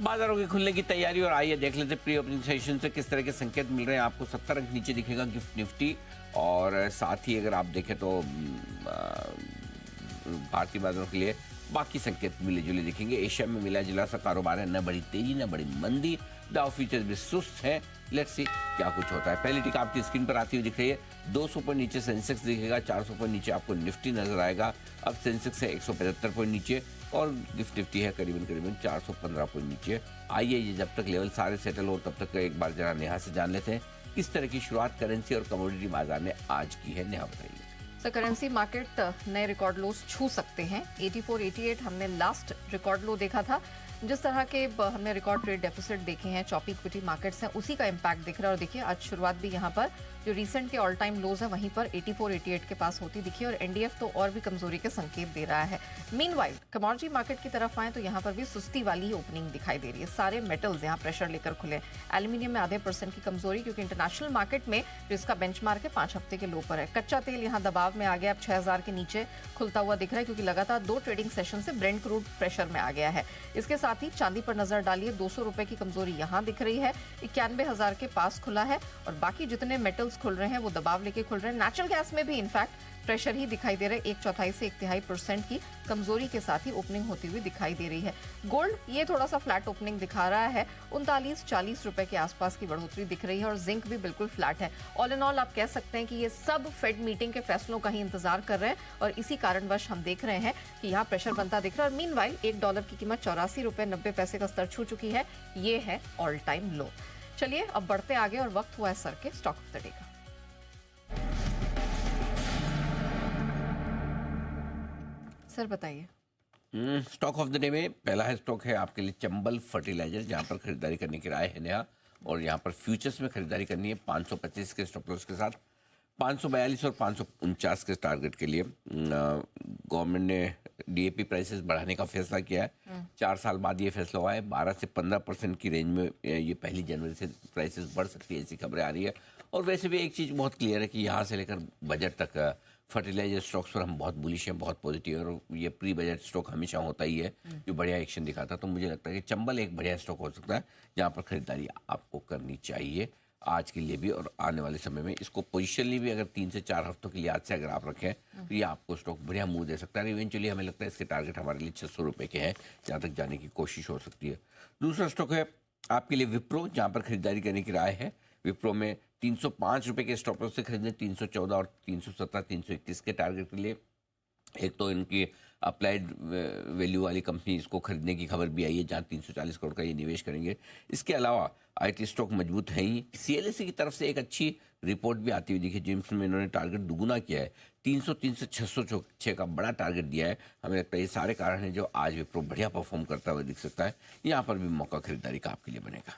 बाजारों के खुलने की तैयारी और आइए देख लेते प्री ओपनिंग सेशन से किस तरह के संकेत मिल रहे हैं आपको। 70 अंक नीचे दिखेगा गिफ्ट निफ्टी और साथ ही अगर आप देखें तो भारतीय बाजारों के लिए बाकी संकेत मिले जुले दिखेंगे। एशिया में मिला जुला सा कारोबार है, न बड़ी तेजी न बड़ी मंदी। डाउ फ्यूचर्स भी सुस्त है। लेट्स सी क्या कुछ होता है। पहली टिक आपकी स्क्रीन पर आती हुई दिख रही है। 200 पॉइंट नीचे सेंसेक्स दिखेगा, 400 पॉइंट नीचे आपको निफ्टी नजर आएगा। अब सेंसेक्स है 175 पॉइंट नीचे और गिफ्ट निफ्टी है करीबन 415 पॉइंट नीचे। आइए ये जब तक लेवल सारे सेटल हो तब तक एक बार जरा नेहा से जान लेते हैं किस तरह की शुरुआत करेंसी और कमोडिटी बाजार ने आज की है। नेहा बताइए। सर करेंसी मार्केट नए रिकॉर्ड लोस छू सकते हैं। 84-88 हमने लास्ट रिकॉर्ड लो देखा था। जिस तरह के हमने रिकॉर्ड ट्रेड डेफिसिट देखे हैं, चॉपी इक्विटी मार्केट्स हैं, उसी का इम्पैक्ट दिख रहा है। और देखिए आज शुरुआत भी यहाँ पर जो रीसेंट के ऑल टाइम लोज है वहीं पर 84-88 के पास होती दिखी और एनडीएफ तो और भी कमजोरी के संकेत दे रहा है। मीनवाइल कमोडिटी मार्केट की तरफ आए तो यहाँ पर भी सुस्ती वाली ही ओपनिंग दिखाई दे रही है। सारे मेटल्स यहाँ प्रेशर लेकर खुले। एल्यूमिनियम में आधे % की कमजोरी क्योंकि इंटरनेशनल मार्केट में जो इसका बेंचमार्क है 5 हफ्ते के लो पर है। कच्चा तेल यहाँ दबाव में आ गया, अब 6000 के नीचे खुलता हुआ दिख रहा है क्योंकि लगातार 2 ट्रेडिंग सेशन से ब्रेंट क्रूड प्रेशर में आ गया है। इसके साथ ही चांदी पर नजर डालिए, 200 रुपए की कमजोरी यहाँ दिख रही है। 91,000 के पास खुला है और बाकी जितने मेटल्स खुल रहे हैं वो दबाव लेके खुल रहे हैं। नेचुरल गैस में भी इनफैक्ट प्रेशर ही दिखाई दे रहा है। 1/4 से 1/3% की कमजोरी के साथ ही ओपनिंग होती हुई दिखाई दे रही है। गोल्ड ये थोड़ा सा फ्लैट ओपनिंग दिखा रहा है, 39-40 रुपए के आसपास की बढ़ोतरी दिख रही है और जिंक भी बिल्कुल फ्लैट है। ऑल इन ऑल आप कह सकते हैं कि ये सब फेड मीटिंग के फैसलों का ही इंतजार कर रहे हैं और इसी कारणवश हम देख रहे हैं कि यहाँ प्रेशर बनता दिख रहा है। और मीनवाइल $1 की कीमत 84 रुपए 90 पैसे का स्तर छू चुकी है। ये है ऑल टाइम लो। चलिए अब बढ़ते आगे और वक्त हुआ है सर के स्टॉक ऑफ द डे का। सर बताइए। स्टॉक ऑफ द डे में पहला है स्टॉक है आपके लिए चंबल फर्टिलाइजर, जहां पर खरीदारी करने की राय है नेहा। और यहां पर फ्यूचर्स में खरीदारी करनी है 525 के स्टॉप लॉस के साथ, 542 और 549 के टारगेट के लिए। गवर्नमेंट ने डीएपी प्राइसेस बढ़ाने का फैसला किया है। 4 साल बाद ये फैसला हुआ है। 12 से 15% की रेंज में ये 1 जनवरी से प्राइसेस बढ़ सकती है, ऐसी खबरें आ रही है। और वैसे भी एक चीज़ बहुत क्लियर है कि यहाँ से लेकर बजट तक फर्टिलाइजर स्टॉक्स पर हम बहुत बुलिश हैं, बहुत पॉजिटिव है। और ये प्री बजट स्टॉक हमेशा होता ही है जो बढ़िया एक्शन दिखाता है। तो मुझे लगता है कि चंबल एक बढ़िया स्टॉक हो सकता है जहाँ पर खरीदारी आपको करनी चाहिए आज के लिए भी और आने वाले समय में। इसको पोजिशनली भी अगर 3 से 4 हफ्तों की लिहाज से अगर आप रखें तो ये आपको स्टॉक बढ़िया मूव दे सकता है। इवेंचुअली हमें लगता है इसके टारगेट हमारे लिए 600 रुपये के हैं, जहाँ तक जाने की कोशिश हो सकती है। दूसरा स्टॉक है आपके लिए विप्रो, जहाँ पर खरीदारी करने की राय है। विप्रो में 305 रुपए के स्टॉप लॉस से खरीदने, 314 और 317 321 के टारगेट के लिए। एक तो इनकी अप्लाइड वैल्यू वाली कंपनी इसको खरीदने की खबर भी आई है, जहां 340 करोड़ का ये निवेश करेंगे। इसके अलावा आईटी स्टॉक मजबूत है ही। सीएलएसए की तरफ से एक अच्छी रिपोर्ट भी आती हुई दिखी जिसमें इन्होंने टारगेट दुगुना किया है। 303 से 606 का बड़ा टारगेट दिया है। हमें लगता है ये सारे कारण हैं जो आज विप्रो बढ़िया परफॉर्म करता हुआ दिख सकता है। यहाँ पर भी मौका खरीदारी का आपके लिए बनेगा।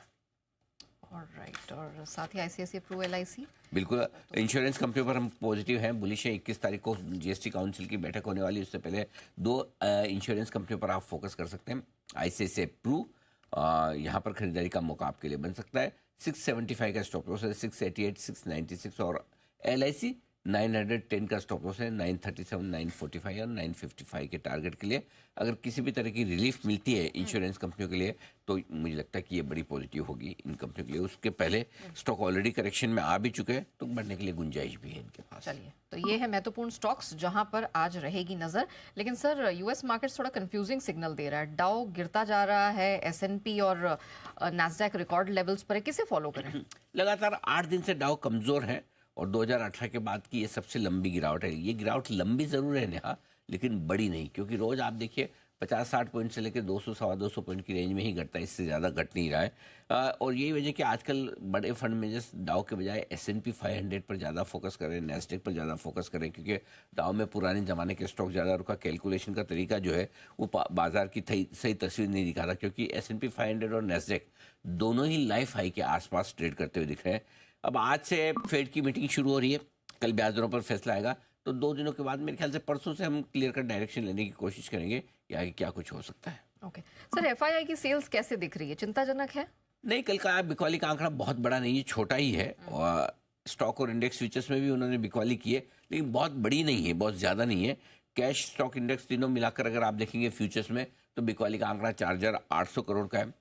ऑलराइट, और साथ ही आईसीआईसीआई प्रू एलआईसी बिल्कुल इंश्योरेंस कंपनी पर हम पॉजिटिव हैं, बुलिश हैं। 21 तारीख को जीएसटी काउंसिल की बैठक होने वाली है। उससे पहले 2 इंश्योरेंस कंपनियों पर आप फोकस कर सकते हैं। आईसीआईसीआई प्रू यहाँ पर खरीदारी का मौका आपके लिए बन सकता है। 675 का स्टॉप लॉस है, 688 696 और एलआईसी 910 का स्टॉप लॉस है, 937 945 और 955 के टारगेट के लिए। अगर किसी भी तरह की रिलीफ मिलती है इंश्योरेंस कंपनियों के लिए तो मुझे लगता है कि ये बड़ी पॉजिटिव होगी इन कंपनियों के लिए। उसके पहले स्टॉक ऑलरेडी करेक्शन में आ भी चुके हैं तो बढ़ने के लिए गुंजाइश भी है इनके पास। चलिए, तो ये है महत्वपूर्ण स्टॉक्स जहां पर आज रहेगी नजर। लेकिन सर यूएस मार्केट थोड़ा कंफ्यूजिंग सिग्नल दे रहा है। डाउ गिरता जा रहा है, एसएनपी और नैस्डैक रिकॉर्ड लेवल्स पर है। किसे फॉलो करें? लगातार 8 दिन से डाउ कमजोर है और 2018 के बाद की ये सबसे लंबी गिरावट है। ये गिरावट लंबी जरूर है नेहा, लेकिन बड़ी नहीं, क्योंकि रोज आप देखिए 50-60 पॉइंट से लेकर 200 सवा 200 पॉइंट की रेंज में ही घटता है, इससे ज़्यादा घट नहीं रहा है। और यही वजह कि आजकल बड़े फंड मैनेजर्स डाउ के बजाय S&P 500 पर ज़्यादा फोकस करें, नैस्डैक पर ज़्यादा फोकस करें, क्योंकि डाउ में पुराने ज़माने के स्टॉक ज़्यादा, उनका कैलकुलेशन का तरीका जो है वो बाजार की सही तस्वीर नहीं दिखाता। क्योंकि S&P 500 और नैस्डैक दोनों ही लाइफ हाई के आसपास ट्रेड करते हुए दिख रहे हैं। अब आज से फेड की मीटिंग शुरू हो रही है, कल ब्याज दरों पर फैसला आएगा, तो 2 दिनों के बाद मेरे ख्याल से परसों से हम क्लियर कट डायरेक्शन लेने की कोशिश करेंगे कि आगे क्या कुछ हो सकता है। ओके सर, एफआईआई की सेल्स कैसे दिख रही है? चिंताजनक है? नहीं, कल का बिकवाली का आंकड़ा बहुत बड़ा नहीं है, छोटा ही है। और स्टॉक और इंडेक्स फ्यूचर्स में भी उन्होंने बिकवाली की है, लेकिन बहुत बड़ी नहीं है, बहुत ज़्यादा नहीं है। कैश स्टॉक इंडेक्स तीनों मिलाकर अगर आप देखेंगे फ्यूचर्स में तो बिकवाली का आंकड़ा 4800 करोड़ का है।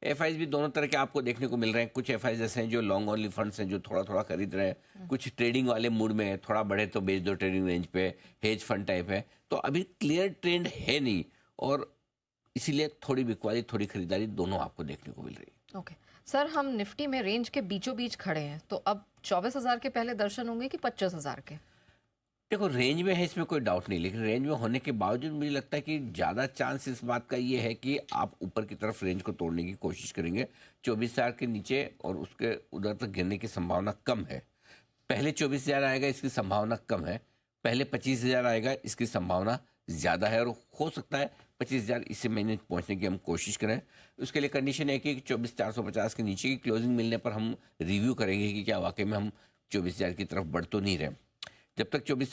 एफआईज भी दोनों तरह के आपको देखने को मिल रहे हैं। कुछ एफआईज ऐसे हैं जो लॉन्ग ओनली फंड्स हैं, जो थोड़ा थोड़ा खरीद रहे हैं। कुछ ट्रेडिंग वाले मूड में है, थोड़ा बढ़े तो बेच दो ट्रेडिंग रेंज पे, हेज फंड टाइप है। तो अभी क्लियर ट्रेंड है नहीं, और इसीलिए थोड़ी बिकवाली थोड़ी खरीदारी दोनों आपको देखने को मिल रही है। ओके सर, हम निफ्टी में रेंज के बीचों बीच खड़े हैं, तो अब 24,000 के पहले दर्शन होंगे कि 25,000 के? देखो, रेंज में है इसमें कोई डाउट नहीं, लेकिन रेंज में होने के बावजूद मुझे लगता है कि ज़्यादा चांस इस बात का ये है कि आप ऊपर की तरफ रेंज को तोड़ने की कोशिश करेंगे। 24,000 के नीचे और उसके उधर तक गिरने की संभावना कम है। पहले 24,000 आएगा, इसकी संभावना कम है। पहले 25,000 आएगा, इसकी संभावना ज़्यादा है, और हो सकता है 25,000 इसी महीने पहुंचने की हम कोशिश करें। उसके लिए कंडीशन है कि 24,450 के नीचे की क्लोजिंग मिलने पर हम रिव्यू करेंगे कि क्या वाकई में हम 24,000 की तरफ बढ़ तो नहीं रहे। जब तक 24